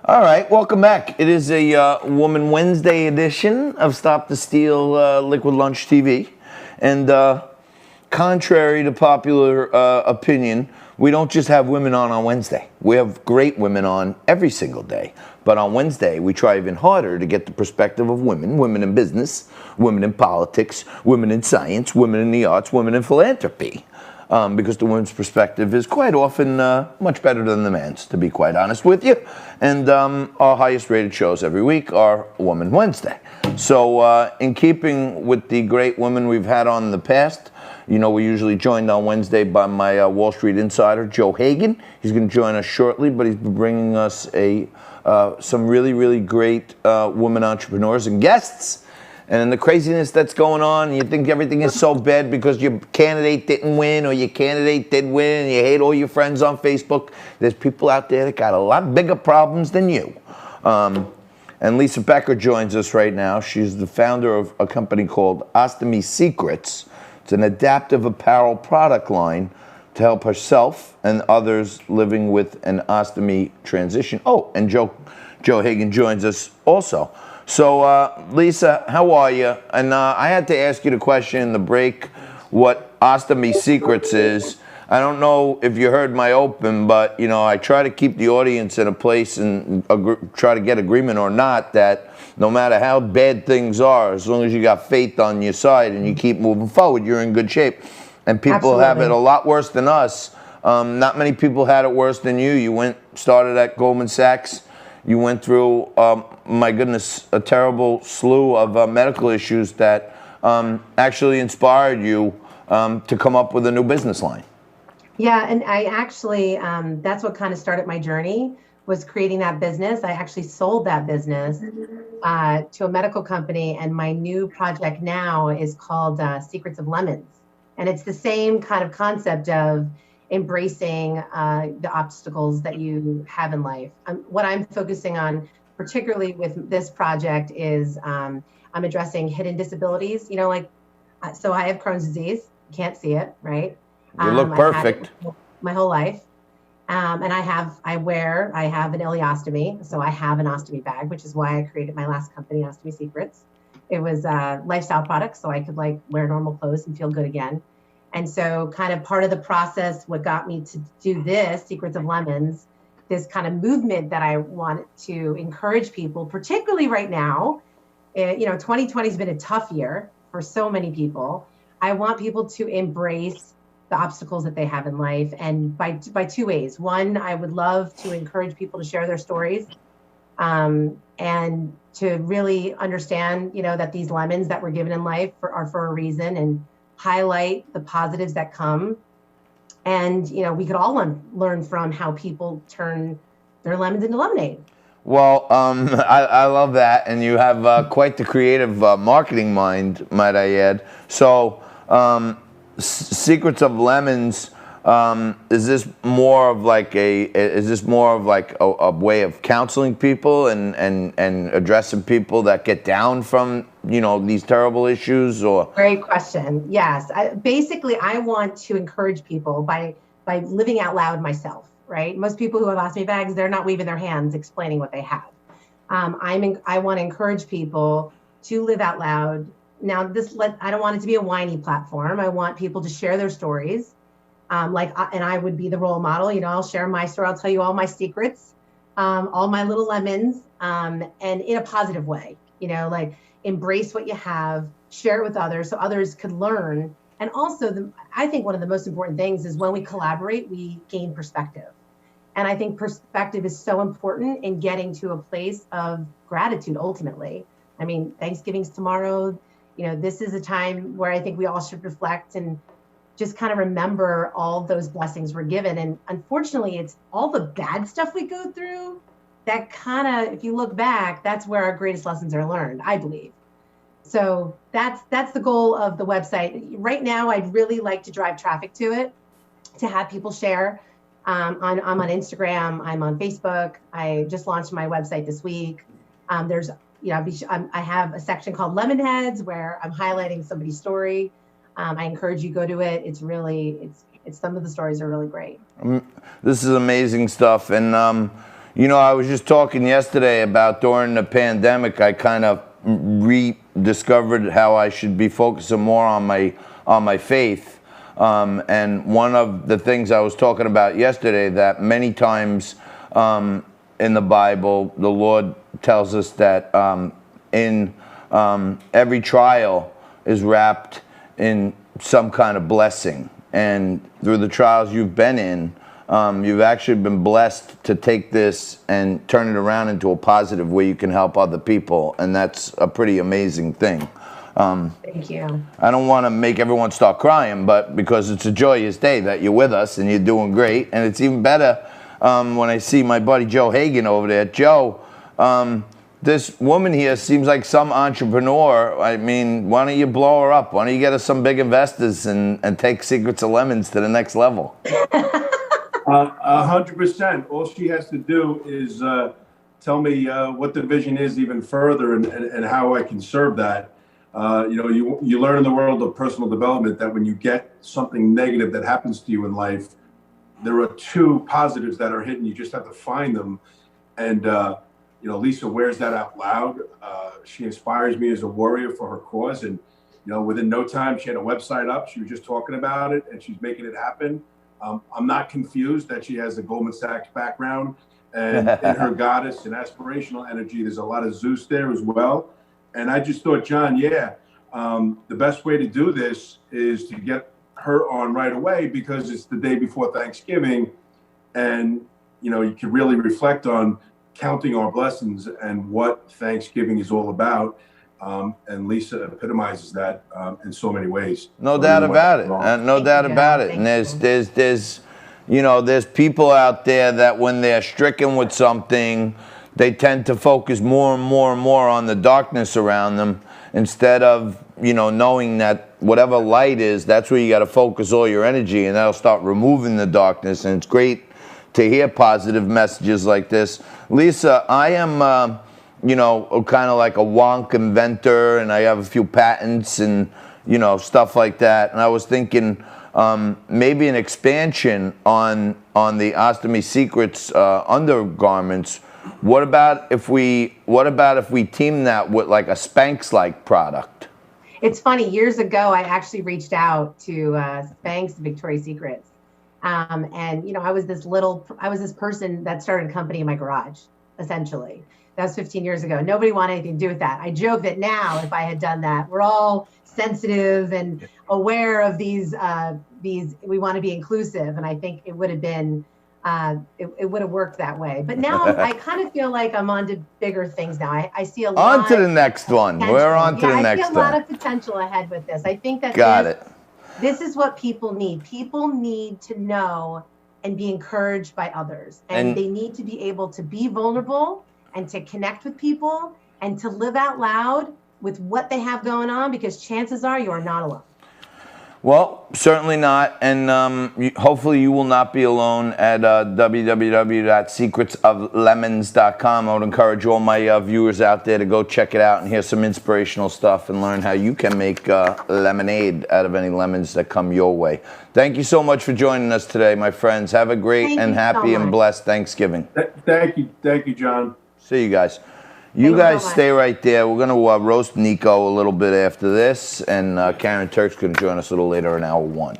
All right, welcome back. It is a Woman Wednesday edition of Stop the Steal Liquid Lunch TV. And contrary to popular opinion, we don't just have women on Wednesday. We have great women on every single day. But on Wednesday, we try even harder to get the perspective of women in business, women in politics, women in science, women in the arts, women in philanthropy. Because the women's perspective is quite often much better than the man's, to be quite honest with you. And our highest rated shows every week are Woman Wednesday. So in keeping with the great women we've had on in the past, you know, we're usually joined on Wednesday by my Wall Street insider, Joe Hagan. He's going to join us shortly, but he's been bringing us some really, really great women entrepreneurs and guests. And the craziness that's going on, you think everything is so bad because your candidate didn't win or your candidate did win and you hate all your friends on Facebook. There's people out there that got a lot bigger problems than you. And Lisa Becker joins us right now. She's the founder of a company called Ostomy Secrets. It's an adaptive apparel product line to help herself and others living with an ostomy transition. Oh, and Joe Hagan joins us also. So, Lisa, how are you? And I had to ask you the question in the break what Ostomy Secrets is. I don't know if you heard my open, but, you know, I try to keep the audience in a place and try to get agreement or not that no matter how bad things are, as long as you got faith on your side and you keep moving forward, you're in good shape. And people Absolutely. have it a lot worse than us. Not many people had it worse than you. You started at Goldman Sachs. You went through, my goodness, a terrible slew of medical issues that actually inspired you to come up with a new business line. Yeah, and I actually, that's what kind of started my journey, was creating that business. I actually sold that business to a medical company, and my new project now is called Secrets of Lemons. And it's the same kind of concept of embracing the obstacles that you have in life. What I'm focusing on, particularly with this project, is I'm addressing hidden disabilities. You know, like, so I have Crohn's disease. You can't see it, right? You look perfect. I've had it my whole life. And I have an ileostomy. So I have an ostomy bag, which is why I created my last company, Ostomy Secrets. It was lifestyle products, so I could wear normal clothes and feel good again. And so kind of part of the process, what got me to do this, Secrets of Lemons, this kind of movement that I wanted to encourage people, particularly right now. 2020 has been a tough year for so many people. I want people to embrace the obstacles that they have in life, and by two ways. One, I would love to encourage people to share their stories and to really understand, that these lemons that we're given in life are for a reason, and highlight the positives that come. And, we could all learn from how people turn their lemons into lemonade. Well, I love that. And you have quite the creative marketing mind, might I add. So, Secrets of Lemons, is this more of a way of counseling people and addressing people that get down from, these terrible issues? Or Great question. Yes. I want to encourage people by living out loud myself, right? Most people who have ostomy bags, they're not waving their hands explaining what they have. I want to encourage people to live out loud. Now, I don't want it to be a whiny platform. I want people to share their stories. And I would be the role model. I'll share my story. I'll tell you all my secrets, all my little lemons, and in a positive way. Embrace what you have, share it with others so others could learn. And also, I think one of the most important things is when we collaborate, we gain perspective. And I think perspective is so important in getting to a place of gratitude, ultimately. I mean, Thanksgiving's tomorrow. This is a time where I think we all should reflect and just kind of remember all those blessings we're given. And unfortunately, it's all the bad stuff we go through that kind of, if you look back, that's where our greatest lessons are learned, I believe. So that's the goal of the website. Right now, I'd really like to drive traffic to it, to have people share. I'm on Instagram. I'm on Facebook. I just launched my website this week. I have a section called Lemonheads where I'm highlighting somebody's story. I encourage you go to it. It's some of the stories are really great. This is amazing stuff. And, You know, I was just talking yesterday about during the pandemic, I kind of rediscovered how I should be focusing more on my faith. And one of the things I was talking about yesterday, that many times in the Bible, the Lord tells us that in every trial is wrapped in some kind of blessing. And through the trials you've been in, you've actually been blessed to take this and turn it around into a positive way you can help other people. And that's a pretty amazing thing. Thank you. I don't want to make everyone start crying, but because it's a joyous day that you're with us and you're doing great. And it's even better when I see my buddy Joe Hagan over there. Joe, this woman here seems like some entrepreneur. I mean, why don't you blow her up? Why don't you get us some big investors and take Secrets of Lemons to the next level? 100%. All she has to do is tell me what the vision is even further and how I can serve that. You know, you learn in the world of personal development that when you get something negative that happens to you in life, there are two positives that are hidden. You just have to find them. And you know, Lisa wears that out loud. She inspires me as a warrior for her cause. And, you know, within no time, she had a website up. She was just talking about it and she's making it happen. I'm not confused that she has a Goldman Sachs background. And in her goddess and aspirational energy, there's a lot of Zeus there as well. And I just thought, John, the best way to do this is to get her on right away because it's the day before Thanksgiving. And, you know, you can really reflect on counting our blessings and what Thanksgiving is all about. And Lisa epitomizes that in so many ways. No doubt about it. No doubt about it. And there's, you know, there's people out there that when they're stricken with something, they tend to focus more and more and more on the darkness around them instead of, you know, knowing that whatever light is, that's where you got to focus all your energy, and that'll start removing the darkness. And it's great to hear positive messages like this. Lisa, I am, you know, kind of like a wonk inventor, and I have a few patents and, you know, stuff like that. And I was thinking maybe an expansion on the Ostomy Secrets undergarments. What about if we team that with like a Spanx-like product? It's funny. Years ago, I actually reached out to Spanx Victoria's Secrets. And, you know, I was this person that started a company in my garage, essentially. That was 15 years ago. Nobody wanted anything to do with that. I joke that now, if I had done that, we're all sensitive and aware of these, we want to be inclusive. And I think it would have been, it would have worked that way. But now I kind of feel like I'm on to bigger things now. I see a lot. On to the next one. We're on to the next one. I see a lot of potential ahead with this. I think that this is what people need. People need to know and be encouraged by others. And they need to be able to be vulnerable and to connect with people and to live out loud with what they have going on, because chances are you are not alone. Well, certainly not. And hopefully you will not be alone at www.secretsoflemons.com. I would encourage all my viewers out there to go check it out and hear some inspirational stuff and learn how you can make lemonade out of any lemons that come your way. Thank you so much for joining us today, my friends. Have a great and happy and blessed Thanksgiving. Thank you, John. See you guys. You guys stay right there. We're going to roast Nico a little bit after this, and Karen Turk's going to join us a little later in hour 1.